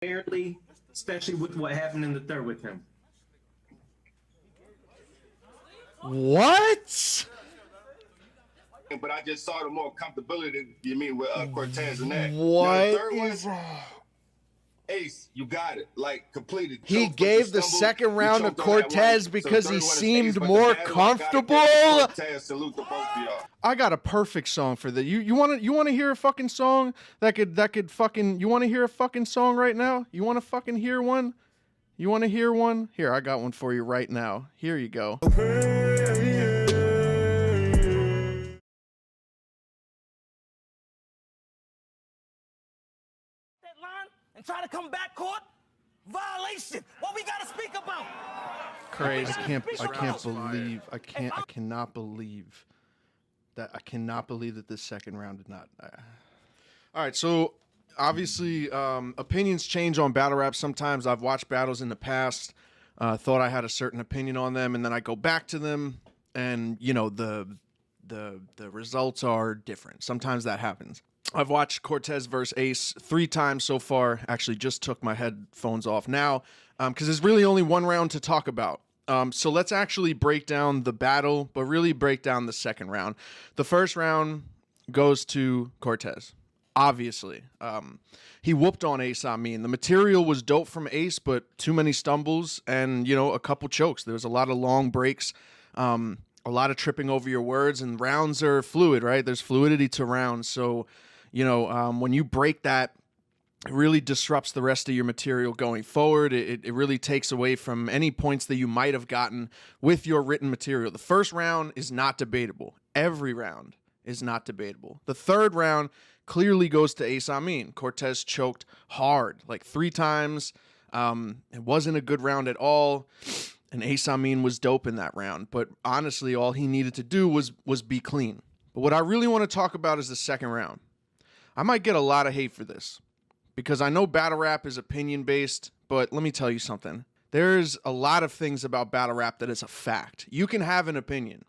fairly, especially with what happened in the third with him. What? But I just saw the more comfortability, you mean, with Cortez and that. What now, the third is one, Ace, you got it. Like, completed. He Choked, gave the second round to Cortez because he seemed more comfortable. Cortez, salute to both of y'all. I got a perfect song for that. You want to hear a fucking song that could fucking, you want to hear a fucking song right now? You want to fucking hear one? You want to hear one? Here, I got one for you right now. Here you go. And try to come back court? Violation. What we gotta speak about? Crazy. I cannot believe that this second round did not. All right, so obviously opinions change on battle rap. Sometimes I've watched battles in the past, thought I had a certain opinion on them, and then I go back to them, and you know the results are different. Sometimes that happens. I've watched Cortez versus Ace 3 times so far. Actually, just took my headphones off now because there's really only one round to talk about. So let's actually break down the battle, but really break down the second round. The first round goes to Cortez, obviously. He whooped on Ace Amin. The material was dope from Ace, but too many stumbles and, you know, a couple chokes. There was a lot of long breaks, a lot of tripping over your words, and rounds are fluid, right? There's fluidity to rounds. So, you know, when you break that, it really disrupts the rest of your material going forward. It really takes away from any points that you might have gotten with your written material. The first round is not debatable. Every round is not debatable. The third round clearly goes to Ace Amin. Cortez choked hard, like 3 times. It wasn't a good round at all. And Ace Amin was dope in that round. But honestly, all he needed to do was be clean. But what I really want to talk about is the second round. I might get a lot of hate for this because I know battle rap is opinion based, but let me tell you something. There's a lot of things about battle rap that is a fact. You can have an opinion,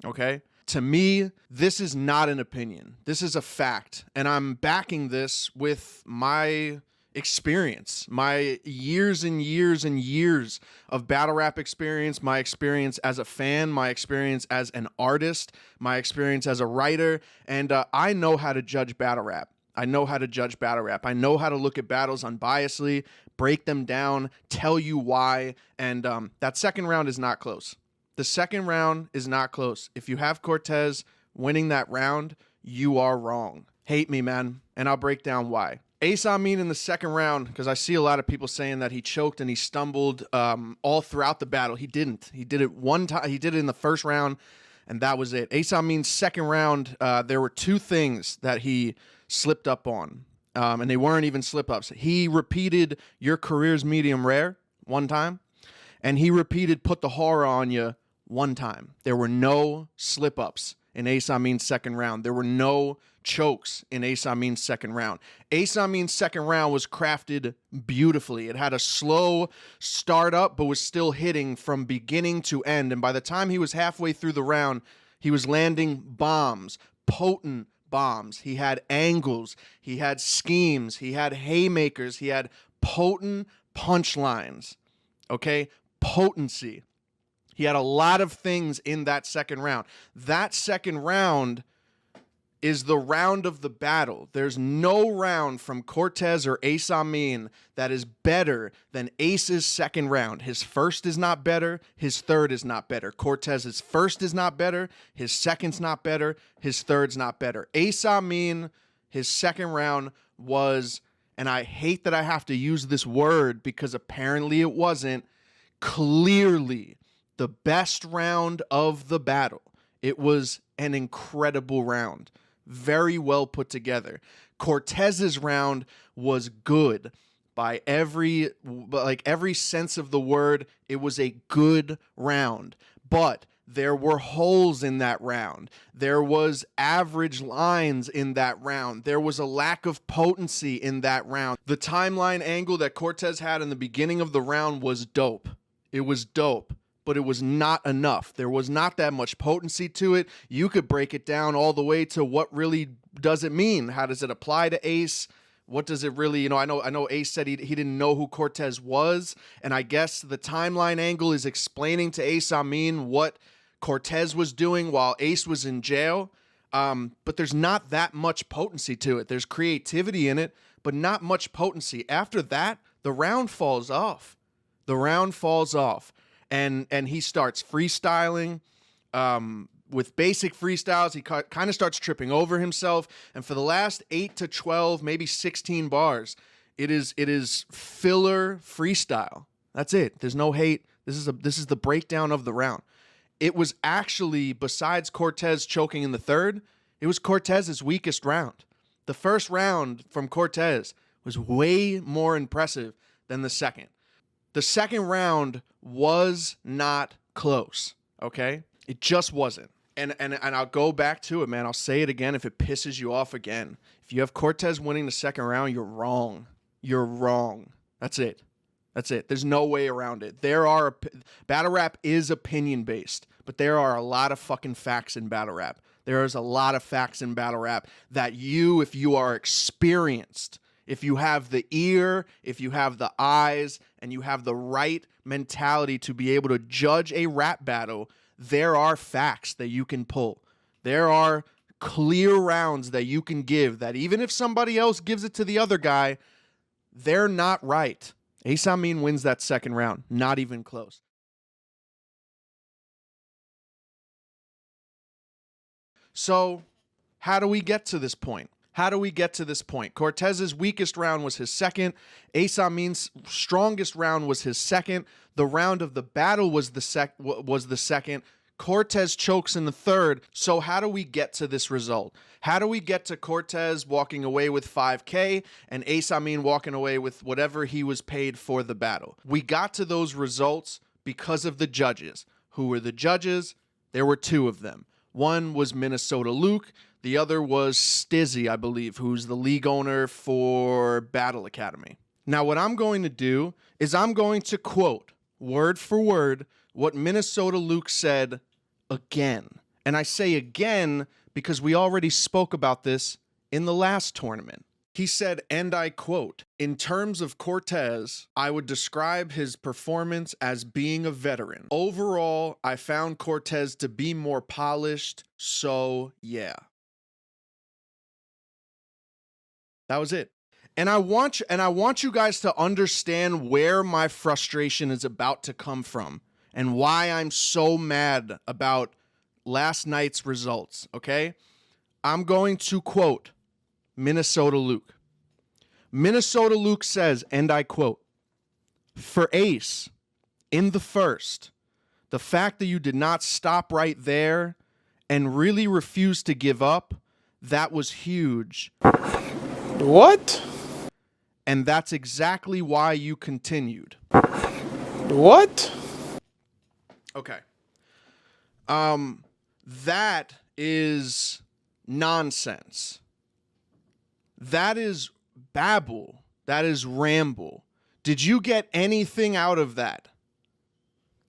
okay? To me, this is not an opinion. This is a fact, and I'm backing this with my experience, my years and years and years of battle rap experience, my experience as a fan, my experience as an artist, my experience as a writer, and I know how to judge battle rap. I know how to judge battle rap. I know how to look at battles unbiasedly, break them down, tell you why, and that second round is not close. The second round is not close. If you have Cortez winning that round, you are wrong. Hate me, man, and I'll break down why. Ace Amin in the second round, because I see a lot of people saying that he choked and he stumbled all throughout the battle. He didn't. He did it one time. He did it in the first round, and that was it. Ace Amin's second round, there were 2 things that he slipped up on, and they weren't even slip-ups. He repeated "your career's medium rare" 1 time, and he repeated "put the horror on you" 1 time. There were no slip-ups in Ace Amin's second round. There were no chokes in Ace Amin's second round. Ace Amin's second round was crafted beautifully. It had a slow start up, but was still hitting from beginning to end. And by the time he was halfway through the round, he was landing bombs, potent bombs. He had angles. He had schemes. He had haymakers. He had potent punchlines. Okay? Potency. He had a lot of things in that second round. That second round is the round of the battle. There's no round from Cortez or Ace Amin that is better than Ace's second round. His first is not better. His third is not better. Cortez's first is not better. His second's not better. His third's not better. Ace Amin, his second round was, and I hate that I have to use this word because apparently it wasn't, clearly the best round of the battle. It was an incredible round. Very well put together. Cortez's round was good by every sense of the word. It was a good round, but there were holes in that round. There was average lines in that round. There was a lack of potency in that round. The timeline angle that Cortez had in the beginning of the round was dope. It was dope, but it was not enough. There was not that much potency to it. You could break it down all the way to what really does it mean? How does it apply to Ace? What does it really, I know Ace said he didn't know who Cortez was, and I guess the timeline angle is explaining to Ace Amin what Cortez was doing while Ace was in jail. But there's not that much potency to it. There's creativity in it, but not much potency. After that, the round falls off. The round falls off, and he starts freestyling. With basic freestyles, he kind of starts tripping over himself. And for the last 8 to 12, maybe 16 bars, it is filler freestyle. That's it. There's no hate. This is the breakdown of the round. It was actually, besides Cortez choking in the third, it was Cortez's weakest round. The first round from Cortez was way more impressive than the second. The second round was not close, okay? It just wasn't. And I'll go back to it, man. I'll say it again if it pisses you off again. If you have Cortez winning the second round, you're wrong. You're wrong. That's it. That's it. There's no way around it. Battle rap is opinion-based, but there are a lot of fucking facts in battle rap. There is a lot of facts in battle rap that if you are experienced, if you have the ear, if you have the eyes, and you have the right mentality to be able to judge a rap battle, there are facts that you can pull. There are clear rounds that you can give that even if somebody else gives it to the other guy, they're not right. Ace Amin wins that second round. Not even close. So, how do we get to this point? How do we get to this point? Cortez's weakest round was his second. Ace Amin's strongest round was his second. The round of the battle was the second. Cortez chokes in the third. So how do we get to this result? How do we get to Cortez walking away with 5K and Ace Amin walking away with whatever he was paid for the battle? We got to those results because of the judges. Who were the judges? There were two of them. One was Minnesota Luke. The other was Stizzy, I believe, who's the league owner for Battle Academy. Now, what I'm going to do is I'm going to quote, word for word, what Minnesota Luke said again. And I say again because we already spoke about this in the last tournament. He said, and I quote, "In terms of Cortez, I would describe his performance as being a veteran. Overall, I found Cortez to be more polished, so yeah." That was it. And I want you guys to understand where my frustration is about to come from and why I'm so mad about last night's results, okay? I'm going to quote Minnesota Luke. Minnesota Luke says, and I quote, "For Ace, in the first, the fact that you did not stop right there and really refused to give up, that was huge. What? And that's exactly why you continued." What? Okay. That is nonsense. That is babble. That is ramble. Did you get anything out of that?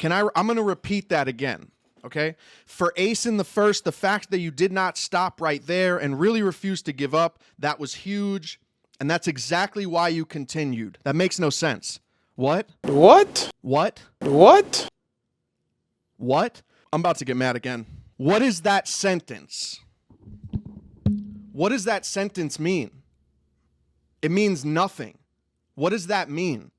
I'm going to repeat that again. Okay. For Ace in the first, the fact that you did not stop right there and really refused to give up, that was huge. And that's exactly why you continued. That makes no sense. What? What? What? What? What? I'm about to get mad again. What is that sentence? What does that sentence mean? It means nothing. What does that mean?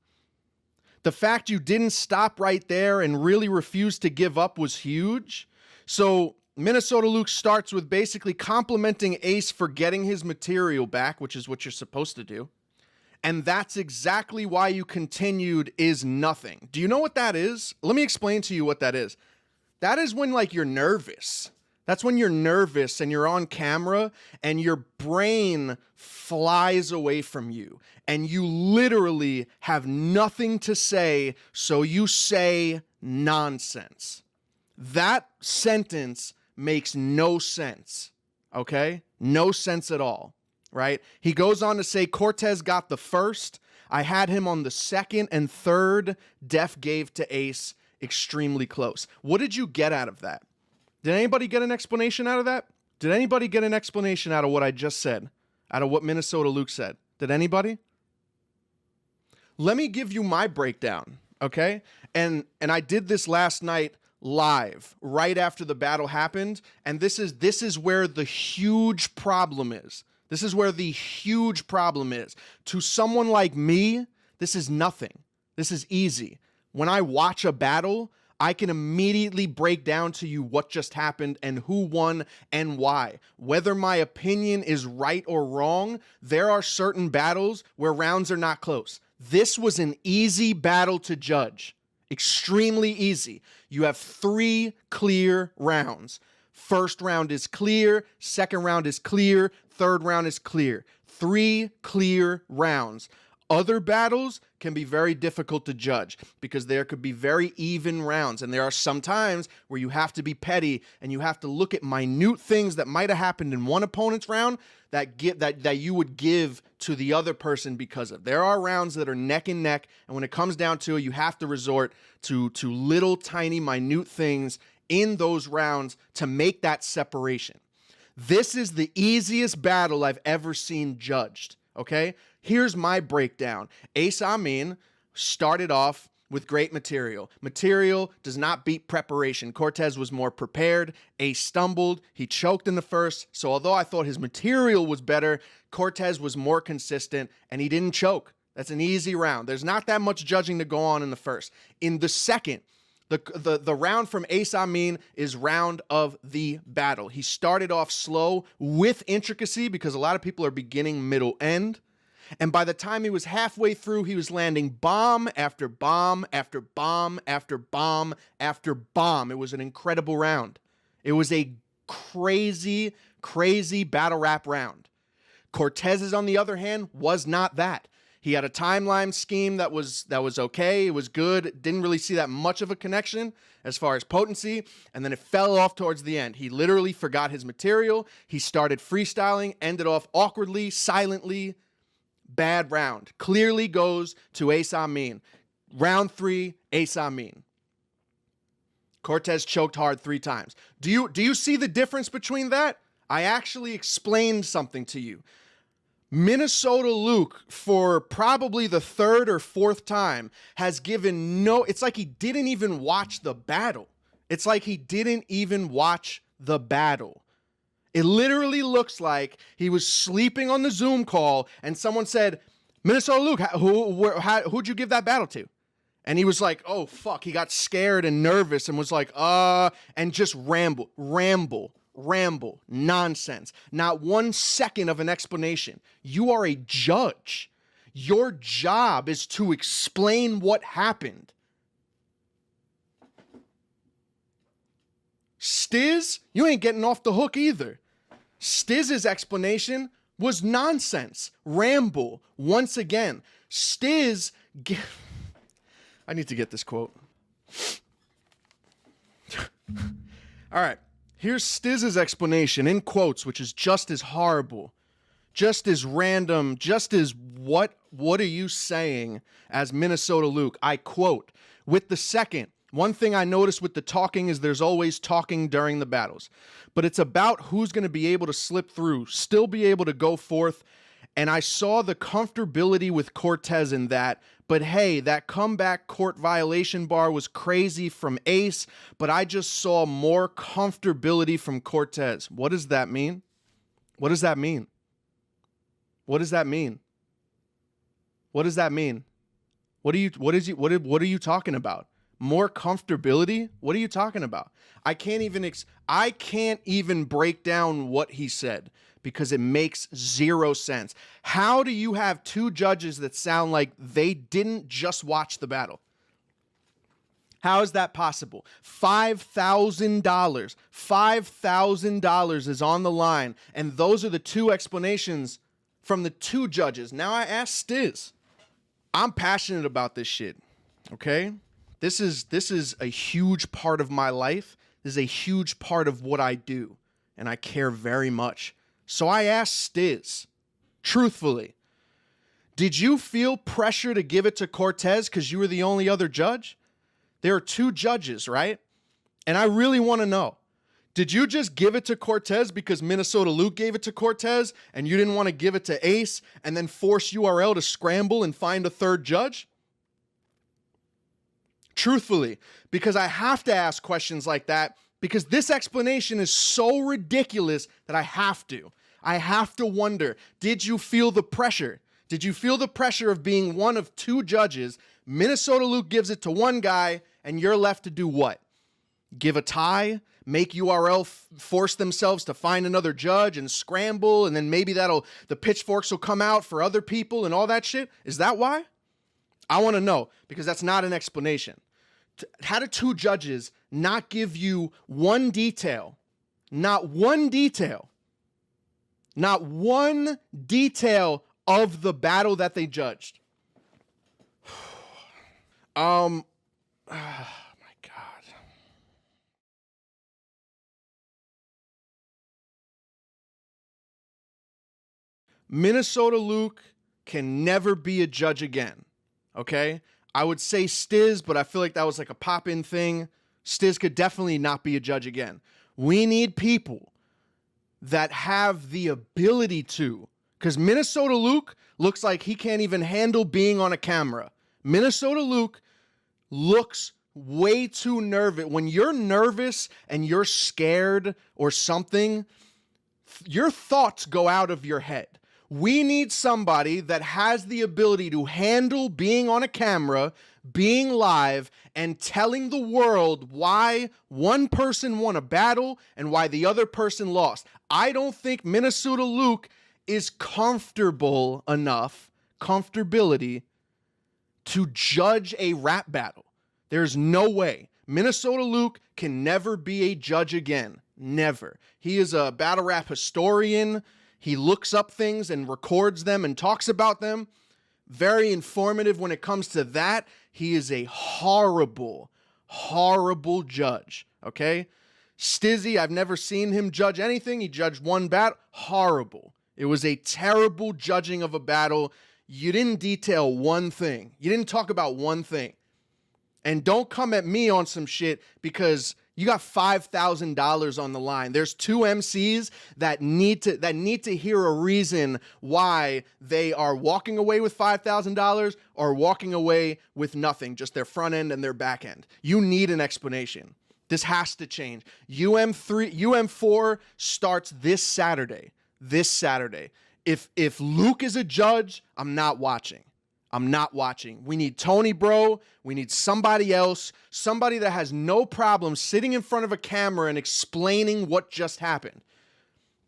The fact you didn't stop right there and really refused to give up was huge. So Minnesota Luke starts with basically complimenting Ace for getting his material back, which is what you're supposed to do. And that's exactly why you continued is nothing. Do you know what that is? Let me explain to you what that is. That is when, like, you're nervous. That's when you're nervous and you're on camera and your brain flies away from you and you literally have nothing to say, so you say nonsense. That sentence makes no sense, okay? No sense at all, right? He goes on to say Cortez got the first. I had him on the second and third. Def gave to Ace. Extremely close. What did you get out of that? Did anybody get an explanation out of that? Did anybody get an explanation out of what I just said? Out of what Minnesota Luke said? Did anybody? Let me give you my breakdown, okay? And I did this last night live, right after the battle happened, and this is where the huge problem is. This is where the huge problem is. To someone like me, this is nothing. This is easy. When I watch a battle, I can immediately break down to you what just happened and who won and why. Whether my opinion is right or wrong, there are certain battles where rounds are not close. This was an easy battle to judge. Extremely easy. You have 3 clear rounds. First round is clear, second round is clear, third round is clear. 3 clear rounds. Other battles can be very difficult to judge because there could be very even rounds, and there are some times where you have to be petty and you have to look at minute things that might have happened in one opponent's round that you would give to the other person because of. There are rounds that are neck and neck, and when it comes down to it, you have to resort to little tiny minute things in those rounds to make that separation. This is the easiest battle I've ever seen judged, okay? Here's my breakdown. Ace Amin started off with great material. Material does not beat preparation. Cortez was more prepared. Ace stumbled. He choked in the first. So although I thought his material was better, Cortez was more consistent and he didn't choke. That's an easy round. There's not that much judging to go on in the first. In the second, the round from Ace Amin is round of the battle. He started off slow with intricacy because a lot of people are beginning middle end. And by the time he was halfway through, he was landing bomb after bomb after bomb after bomb after bomb. It was an incredible round. It was a crazy, crazy battle rap round. Cortez's, on the other hand, was not that. He had a timeline scheme that was okay. It was good. Didn't really see that much of a connection as far as potency. And then it fell off towards the end. He literally forgot his material. He started freestyling, ended off awkwardly, silently. Bad round. Clearly goes to Ace Amin. Round 3, Ace Amin. Cortez choked hard 3 times. Do you see the difference between that? I actually explained something to you. Minnesota Luke, for probably the 3rd or 4th time, has given it's like he didn't even watch the battle. It's like he didn't even watch the battle. It literally looks like he was sleeping on the Zoom call and someone said, Minnesota Luke, who'd you give that battle to? And he was like, oh, fuck. He got scared and nervous and was like, and just ramble, nonsense. Not 1 second of an explanation. You are a judge. Your job is to explain what happened. Stiz, you ain't getting off the hook either. Stiz's explanation was nonsense. Ramble. Once again. Stiz... I need to get this quote. All right. Here's Stiz's explanation in quotes, which is just as horrible, just as random, just as what are you saying as Minnesota Luke? I quote, with the second, one thing I noticed with the talking is there's always talking during the battles, but it's about who's going to be able to slip through, still be able to go forth. And I saw the comfortability with Cortez in that, but hey, that comeback court violation bar was crazy from Ace, but I just saw more comfortability from Cortez. What does that mean? What does that mean? What does that mean? What does that mean? What are you talking about? More comfortability? What are you talking about? I can't even break down what he said because it makes zero sense. How do you have 2 judges that sound like they didn't just watch the battle? How is that possible? $5,000. $5,000 is on the line, and those are the 2 explanations from the 2 judges. Now I ask Stiz. I'm passionate about this shit, okay? This is a huge part of my life. This is a huge part of what I do, and I care very much. So I asked Stiz, truthfully, did you feel pressure to give it to Cortez because you were the only other judge? There are 2 judges, right? And I really want to know, Did you just give it to Cortez because Minnesota Luke gave it to Cortez and you didn't want to give it to Ace and then force URL to scramble and find a third judge? Truthfully, because I have to ask questions like that because this explanation is so ridiculous that I have to. I have to wonder, did you feel the pressure? Did you feel the pressure of being one of two judges? Minnesota Luke gives it to one guy and you're left to do what? Give a tie? Make URL force themselves to find another judge and scramble, and then maybe the pitchforks will come out for other people and all that shit? Is that why? I want to know, because that's not an explanation. How do two judges not give you one detail? Not one detail. Not one detail of the battle that they judged. Oh my God. Minnesota Luke can never be a judge again. Okay? I would say Stiz, but I feel like that was like a pop-in thing. Stiz could definitely not be a judge again. We need people that have the ability to, because Minnesota Luke looks like he can't even handle being on a camera. Minnesota Luke looks way too nervous. When you're nervous and you're scared or something, your thoughts go out of your head. We need somebody that has the ability to handle being on a camera, being live, and telling the world why one person won a battle and why the other person lost. I don't think Minnesota Luke is comfortable enough, comfortability, to judge a rap battle. There's no way. Minnesota Luke can never be a judge again. Never. He is a battle rap historian. He looks up things and records them and talks about them. Very informative when it comes to that. He is a horrible, horrible judge. Okay? Stizzy, I've never seen him judge anything. He judged one battle. Horrible. It was a terrible judging of a battle. You didn't detail one thing. You didn't talk about one thing. And don't come at me on some shit because you got $5,000 on the line. There's two MCs that need to hear a reason why they are walking away with $5,000 or walking away with nothing, just their front end and their back end. You need an explanation. This has to change. UM4 starts this Saturday. This Saturday. If Luke is a judge, I'm not watching. I'm not watching. We need Tony Bro. We need somebody else. Somebody that has no problem sitting in front of a camera and explaining what just happened.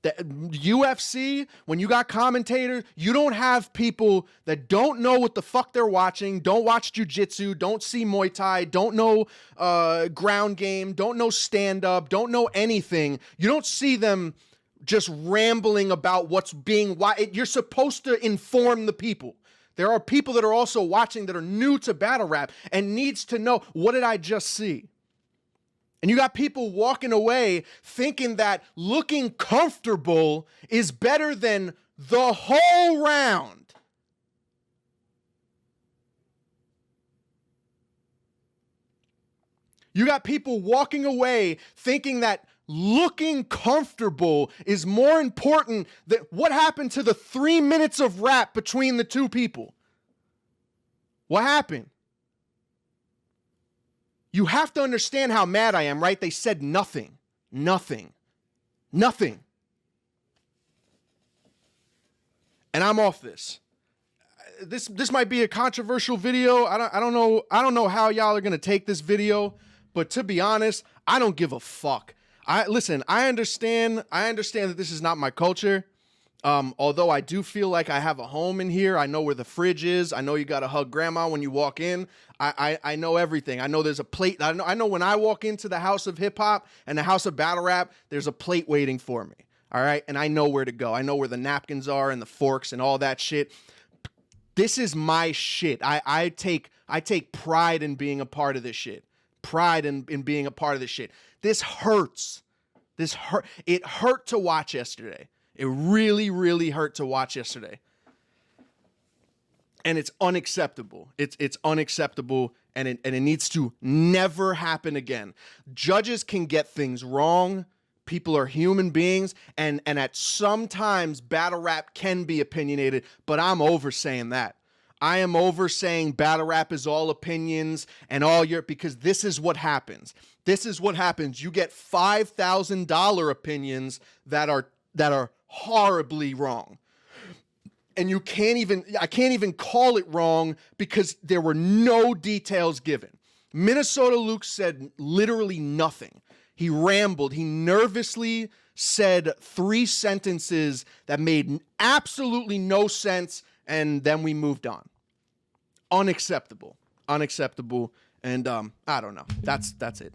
The UFC, when you got commentators, you don't have people that don't know what the fuck they're watching, don't watch jiu-jitsu, don't see Muay Thai, don't know ground game, don't know stand-up, don't know anything. You don't see them just rambling about what's being... You're supposed to inform the people. There are people that are also watching that are new to battle rap and needs to know, what did I just see? And you got people walking away thinking that looking comfortable is better than the whole round. You got people walking away thinking that looking comfortable is more important than what happened to the 3 minutes of rap between the two people. What happened? You have to understand how mad I am, right? They said nothing. Nothing. Nothing. And I'm off this. This might be a controversial video. I don't know how y'all are going to take this video, but to be honest, I don't give a fuck. Listen, I understand that this is not my culture. Although I do feel like I have a home in here. I know where the fridge is. I know you got to hug grandma when you walk in. I know everything. I know there's a plate. I know when I walk into the house of hip hop and the house of battle rap, there's a plate waiting for me. All right. And I know where to go. I know where the napkins are and the forks and all that shit. This is my shit. I take pride in being a part of this shit. Pride in being a part of this shit. This hurts. It hurt to watch yesterday. It really, really hurt to watch yesterday. And it's unacceptable. It's unacceptable, and it needs to never happen again. Judges can get things wrong. People are human beings, and at some times battle rap can be opinionated, but I'm over saying that. I am over saying battle rap is all opinions and all your, because this is what happens. This is what happens. You get $5,000 opinions that are horribly wrong. And I can't even call it wrong because there were no details given. Minnesota Luke said literally nothing. He rambled. He nervously said 3 sentences that made absolutely no sense, and then we moved on. Unacceptable. And I don't know. That's it.